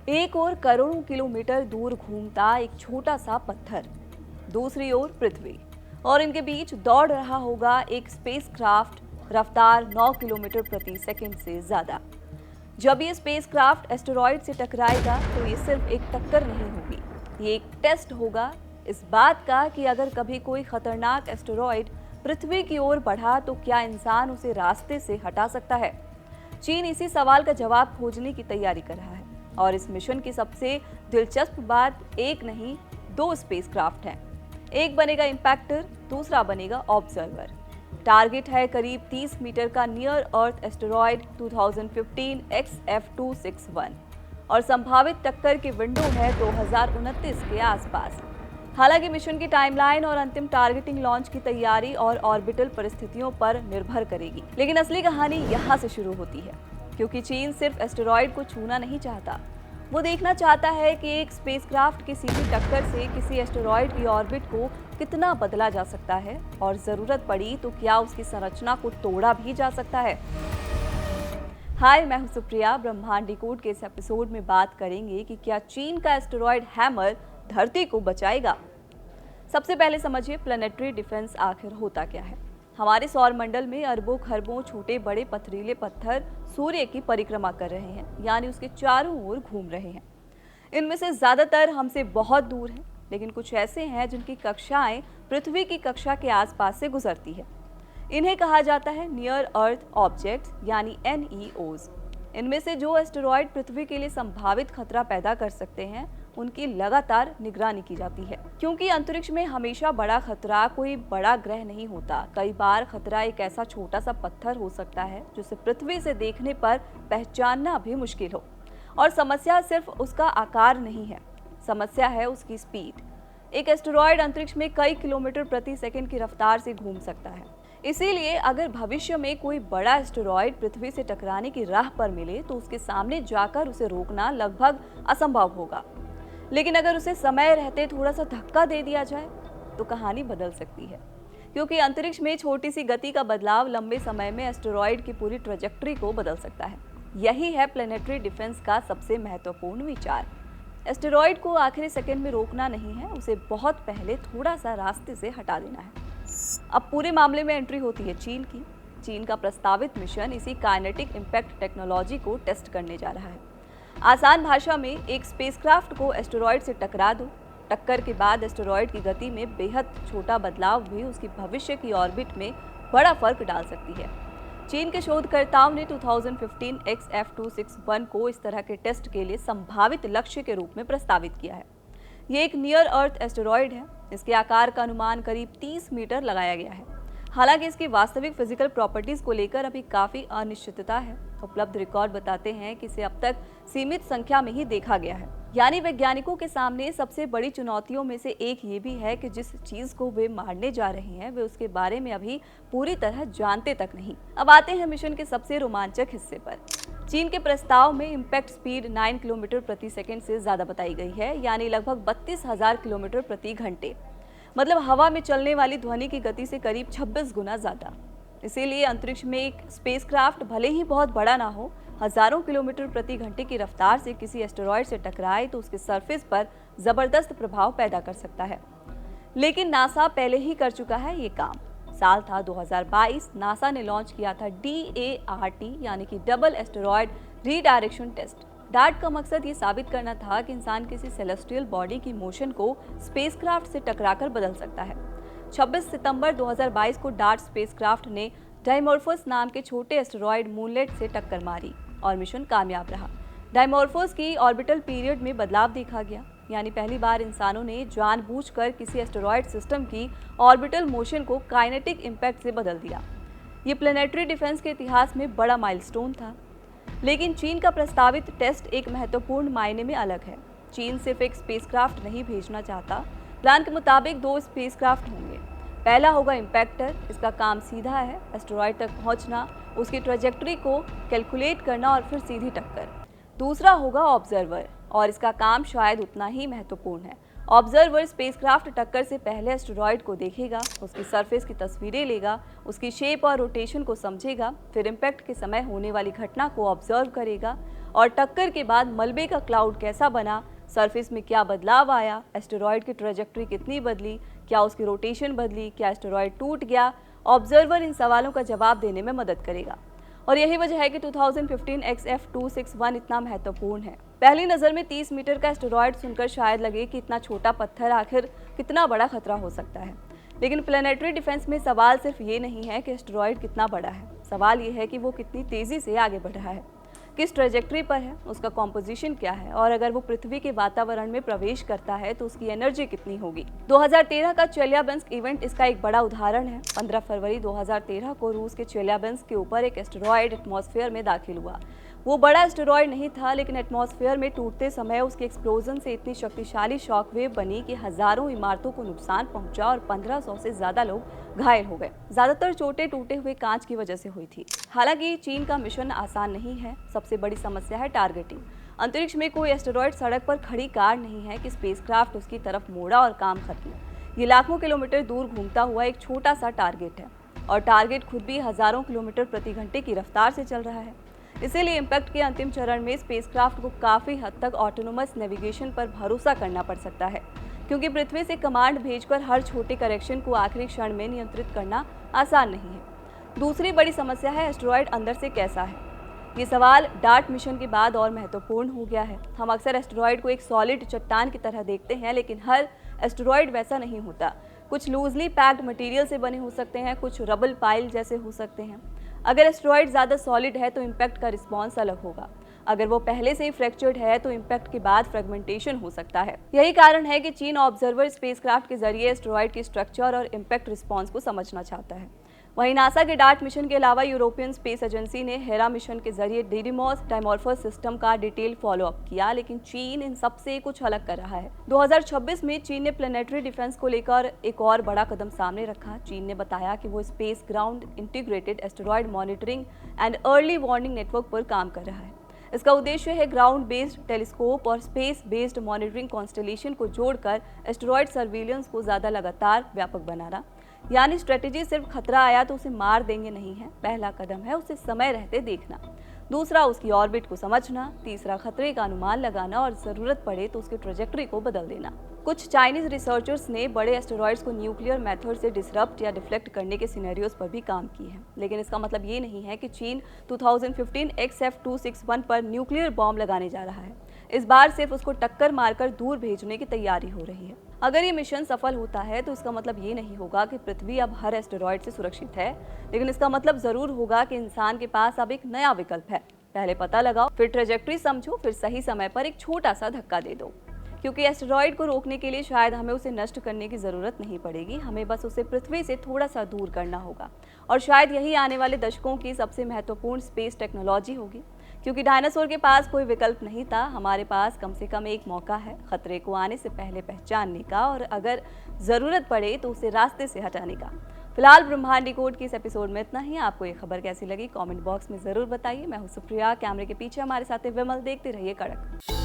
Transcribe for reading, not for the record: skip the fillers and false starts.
एक ओर करोड़ों किलोमीटर दूर घूमता एक छोटा सा पत्थर, दूसरी ओर पृथ्वी, और इनके बीच दौड़ रहा होगा एक स्पेसक्राफ्ट रफ्तार 9 किलोमीटर प्रति सेकंड से ज्यादा। जब ये स्पेसक्राफ्ट एस्टेरॉयड से टकराएगा तो ये सिर्फ एक टक्कर नहीं होगी, ये एक टेस्ट होगा इस बात का कि अगर कभी कोई खतरनाक एस्टेरॉयड पृथ्वी की ओर बढ़ा तो क्या इंसान उसे रास्ते से हटा सकता है। चीन इसी सवाल का जवाब खोजने की तैयारी कर रहा है और इस मिशन की सबसे दिलचस्प बात एक नहीं, दो स्पेसक्राफ्ट हैं। एक बनेगा इंपैक्टर, दूसरा बनेगा ऑब्जर्वर। टारगेट है करीब 30 मीटर का नियर अर्थ एस्टेरॉयड 2015 XF261 और संभावित टक्कर की विंडो है 2029 के आसपास। हालांकि मिशन की टाइमलाइन और अंतिम टारगेटिंग लॉन्च की तैयारी और ऑर्बिटल परिस्थितियों पर निर्भर करेगी, लेकिन असली कहानी यहाँ से शुरू होती है, क्योंकि चीन सिर्फ एस्टेरॉयड को छूना नहीं चाहता, वो देखना चाहता है कि एक स्पेसक्राफ्ट की सीधी टक्कर से किसी एस्टेरॉयड की ऑर्बिट को कितना बदला जा सकता है और जरूरत पड़ी तो क्या उसकी संरचना को तोड़ा भी जा सकता है। हाय, मैं हूं सुप्रिया। ब्रह्मांड डिकोड के इस एपिसोड में बात करेंगे कि क्या चीन का एस्टेरॉयड हैमर धरती को बचाएगा। सबसे पहले समझिए प्लैनेटरी डिफेंस आखिर होता क्या है। हमारे सौर मंडल में अरबों खरबों छोटे बड़े पथरीले पत्थर सूर्य की परिक्रमा कर रहे हैं, यानी उसके चारों ओर घूम रहे हैं। इनमें से ज्यादातर हमसे बहुत दूर हैं, लेकिन कुछ ऐसे हैं जिनकी कक्षाएं पृथ्वी की कक्षा के आसपास से गुजरती है। इन्हें कहा जाता है नियर अर्थ ऑब्जेक्ट्स, यानी NEOs। इनमें से जो एस्टेरॉयड पृथ्वी के लिए संभावित खतरा पैदा कर सकते हैं उनकी लगातार निगरानी की जाती है, क्योंकि अंतरिक्ष में हमेशा बड़ा खतरा कोई बड़ा ग्रह नहीं होता। कई बार खतरा एक ऐसा छोटा सा पत्थर हो सकता है जिसे पृथ्वी से देखने पर पहचानना भी मुश्किल हो। और समस्या सिर्फ उसका आकार नहीं है, समस्या है उसकी स्पीड। एक एस्टेरॉयड अंतरिक्ष में कई किलोमीटर प्रति सेकंड की रफ्तार से घूम सकता है। इसीलिए अगर भविष्य में कोई बड़ा एस्टेरॉयड पृथ्वी से टकराने की राह पर मिले तो उसके सामने जाकर उसे रोकना लगभग असंभव होगा। लेकिन अगर उसे समय रहते थोड़ा सा धक्का दे दिया जाए तो कहानी बदल सकती है, क्योंकि अंतरिक्ष में छोटी सी गति का बदलाव लंबे समय में एस्टेरॉयड की पूरी ट्रैजेक्टरी को बदल सकता है। यही है प्लैनेटरी डिफेंस का सबसे महत्वपूर्ण विचार। एस्टेरॉयड को आखिरी सेकंड में रोकना नहीं है, उसे बहुत पहले थोड़ा सा रास्ते से हटा देना है। अब पूरे मामले में एंट्री होती है चीन की। चीन का प्रस्तावित मिशन इसी काइनेटिक इंपैक्ट टेक्नोलॉजी को टेस्ट करने जा रहा है। आसान भाषा में एक स्पेसक्राफ्ट को एस्टेरॉयड से टकरा दो, टक्कर के बाद एस्टेरॉयड की गति में बेहद छोटा बदलाव भी उसकी भविष्य की ऑर्बिट में बड़ा फर्क डाल सकती है। चीन के शोधकर्ताओं ने 2015 XF261 को इस तरह के टेस्ट के लिए संभावित लक्ष्य के रूप में प्रस्तावित किया है। ये एक नियर अर्थ एस्टेरॉयड है। इसके आकार का अनुमान करीब 30 मीटर लगाया गया है। हालांकि इसकी वास्तविक फिजिकल प्रॉपर्टीज को लेकर अभी काफी अनिश्चितता है। उपलब्ध रिकॉर्ड बताते हैं कि इसे अब तक सीमित संख्या में ही देखा गया है, यानी वैज्ञानिकों के सामने सबसे बड़ी चुनौतियों में से एक ये भी है कि जिस चीज को वे मारने जा रहे हैं वे उसके बारे में अभी पूरी तरह जानते तक नहीं। अब आते हैं मिशन के सबसे रोमांचक हिस्से पर। चीन के प्रस्ताव में इंपैक्ट स्पीड 9 किलोमीटर प्रति सेकंड से ज्यादा बताई गई है, यानी लगभग 32,000 किलोमीटर प्रति घंटे। मतलब हवा में चलने वाली ध्वनि की गति से करीब 26 गुना ज्यादा। इसीलिए अंतरिक्ष में एक स्पेसक्राफ्ट भले ही बहुत बड़ा ना हो, हजारों किलोमीटर प्रति घंटे की रफ्तार से किसी एस्टेरॉयड से टकराए तो उसके सरफेस पर जबरदस्त प्रभाव पैदा कर सकता है। लेकिन नासा पहले ही कर चुका है ये काम। साल था 2022, नासा ने लॉन्च किया था DART, यानी कि double asteroid redirection test. DART का मकसद ये साबित करना था कि इंसान किसी सेलेस्टियल बॉडी की मोशन को स्पेसक्राफ्ट से टकराकर बदल सकता है। 26 सितंबर 2022 को डार्ट स्पेसक्राफ्ट ने डाइमॉर्फोस नाम के छोटे एस्टेरॉयड मूनलेट से टक्कर मारी और मिशन कामयाब रहा। डाइमॉर्फोस की ऑर्बिटल पीरियड में बदलाव देखा गया, यानी पहली बार इंसानों ने जानबूझकर किसी एस्टेरॉयड सिस्टम की ऑर्बिटल मोशन को काइनेटिक इंपैक्ट से बदल दिया। ये प्लैनेटरी डिफेंस के इतिहास में बड़ा माइलस्टोन था। लेकिन चीन का प्रस्तावित टेस्ट एक महत्वपूर्ण मायने में अलग है। चीन सिर्फ एक स्पेसक्राफ्ट नहीं भेजना चाहता। प्लान के मुताबिक 2 स्पेसक्राफ्ट होंगे। पहला होगा इंपैक्टर। इसका काम सीधा है, एस्टेरॉयड तक पहुंचना, उसकी ट्रैजेक्टरी को कैलकुलेट करना और फिर सीधी टक्कर। दूसरा होगा ऑब्जर्वर और इसका काम शायद उतना ही महत्वपूर्ण है। ऑब्जर्वर स्पेसक्राफ्ट टक्कर से पहले एस्टेरॉयड को देखेगा, उसकी सरफेस की तस्वीरें लेगा, उसकी शेप और रोटेशन को समझेगा, फिर इम्पैक्ट के समय होने वाली घटना को ऑब्जर्व करेगा और टक्कर के बाद मलबे का क्लाउड कैसा बना, सरफेस में क्या बदलाव आया, एस्टेरॉयड की ट्रेजेक्ट्री कितनी बदली, क्या उसकी रोटेशन बदली, क्या एस्टेरॉयड टूट गया। ऑब्जर्वर इन सवालों का जवाब देने में मदद करेगा और यही वजह है कि 2015 XF261 इतना महत्वपूर्ण है। पहली नज़र में 30 मीटर का एस्टेरॉयड सुनकर शायद लगे कि इतना छोटा पत्थर आखिर कितना बड़ा खतरा हो सकता है, लेकिन प्लेनेटरी डिफेंस में सवाल सिर्फ ये नहीं है कि एस्टेरॉयड कितना बड़ा है, सवाल ये है कि वो कितनी तेज़ी से आगे बढ़ रहा है, किस ट्रेजेक्ट्री पर है, उसका कॉम्पोजिशन क्या है और अगर वो पृथ्वी के वातावरण में प्रवेश करता है तो उसकी एनर्जी कितनी होगी। 2013 का चेल्याबिंस्क इवेंट इसका एक बड़ा उदाहरण है। 15 फरवरी 2013 को रूस के चेल्याबिंस्क के ऊपर एक एस्टेरॉयड एटमॉस्फेयर में दाखिल हुआ। वो बड़ा एस्टेरॉयड नहीं था, लेकिन एटमॉस्फेयर में टूटते समय उसके एक्सप्लोजन से इतनी शक्तिशाली शॉकवेव बनी कि हजारों इमारतों को नुकसान पहुंचा और 1500 से ज्यादा लोग घायल हो गए। ज्यादातर चोटें टूटे हुए कांच की वजह से हुई थी। हालांकि चीन का मिशन आसान नहीं है। सबसे बड़ी समस्या है टारगेटिंग। अंतरिक्ष में कोई एस्टेरॉयड सड़क पर खड़ी कार नहीं है कि स्पेसक्राफ्ट उसकी तरफ मोड़ा और काम खत्म। ये लाखों किलोमीटर दूर घूमता हुआ एक छोटा सा टारगेट है और टारगेट खुद भी हजारों किलोमीटर प्रति घंटे की रफ्तार से चल रहा है। इसीलिए इम्पैक्ट के अंतिम चरण में स्पेसक्राफ्ट को काफ़ी हद तक ऑटोनोमस नेविगेशन पर भरोसा करना पड़ सकता है, क्योंकि पृथ्वी से कमांड भेजकर हर छोटे करेक्शन को आखिरी क्षण में नियंत्रित करना आसान नहीं है। दूसरी बड़ी समस्या है एस्टेरॉयड अंदर से कैसा है। ये सवाल डार्ट मिशन के बाद और महत्वपूर्ण हो गया है। हम अक्सर एस्टेरॉयड को एक सॉलिड चट्टान की तरह देखते हैं, लेकिन हर एस्टेरॉयड वैसा नहीं होता। कुछ लूजली पैक्ड मटेरियल से बने हो सकते हैं, कुछ रबल पाइल जैसे हो सकते हैं। अगर एस्टेरॉयड ज़्यादा सॉलिड है तो इम्पैक्ट का रिस्पॉन्स अलग होगा। अगर वो पहले से ही फ्रैक्चर्ड है तो इम्पैक्ट के बाद फ्रेगमेंटेशन हो सकता है। यही कारण है कि चीन ऑब्जर्वर स्पेसक्राफ्ट के जरिए एस्टेरॉयड की स्ट्रक्चर और इम्पैक्ट रिस्पॉन्स को समझना चाहता है। वहीं नासा के डार्ट मिशन के अलावा यूरोपियन स्पेस एजेंसी ने हेरा मिशन के जरिए डिडिमॉस डायमॉर्फस सिस्टम का डिटेल फॉलोअप किया, लेकिन चीन इन सबसे कुछ अलग कर रहा है। 2026 में चीन ने प्लेनेटरी डिफेंस को लेकर एक और बड़ा कदम सामने रखा। चीन ने बताया कि वो space ground integrated asteroid monitoring and early warning network पर काम कर रहा है। इसका उद्देश्य है ग्राउंड बेस्ड टेलीस्कोप और स्पेस बेस्ड मॉनिटरिंग कॉन्स्टेलेशन को जोड़कर एस्टेरॉयड सर्विलेंस को ज़्यादा लगातार व्यापक बनाना। यानी स्ट्रेटेजी सिर्फ खतरा आया तो उसे मार देंगे नहीं है। पहला कदम है उसे समय रहते देखना, दूसरा उसकी ऑर्बिट को समझना, तीसरा खतरे का अनुमान लगाना और ज़रूरत पड़े तो उसकी ट्रेजेक्ट्री को बदल देना। कुछ चाइनीज रिसर्चर्स ने बड़े एस्टेरॉयड्स को न्यूक्लियर मेथड से डिसरप्ट या डिफ्लेक्ट करने के सिनेरियोज पर भी काम किए हैं, लेकिन इसका मतलब ये नहीं है कि चीन 2015 XF261 पर न्यूक्लियर बॉम्ब लगाने जा रहा है। इस बार सिर्फ उसको टक्कर मारकर दूर भेजने की तैयारी हो रही है। अगर ये मिशन सफल होता है तो इसका मतलब ये नहीं होगा कि पृथ्वी अब हर एस्टेरॉयड से सुरक्षित है, लेकिन इसका मतलब जरूर होगा कि इंसान के पास अब एक नया विकल्प है। पहले पता लगाओ, फिर ट्रेजेक्ट्री समझो, फिर सही समय पर एक छोटा सा धक्का दे दो। क्योंकि एस्टेरॉयड को रोकने के लिए शायद हमें उसे नष्ट करने की ज़रूरत नहीं पड़ेगी, हमें बस उसे पृथ्वी से थोड़ा सा दूर करना होगा। और शायद यही आने वाले दशकों की सबसे महत्वपूर्ण स्पेस टेक्नोलॉजी होगी। क्योंकि डायनासोर के पास कोई विकल्प नहीं था, हमारे पास कम से कम एक मौका है खतरे को आने से पहले पहचानने का और अगर ज़रूरत पड़े तो उसे रास्ते से हटाने का। फिलहाल ब्रह्मांड डिकोड की इस एपिसोड में इतना ही। आपको ये खबर कैसी लगी कमेंट बॉक्स में ज़रूर बताइए। मैं हूँ सुप्रिया, कैमरे के पीछे हमारे साथ विमल। देखते रहिए कड़क।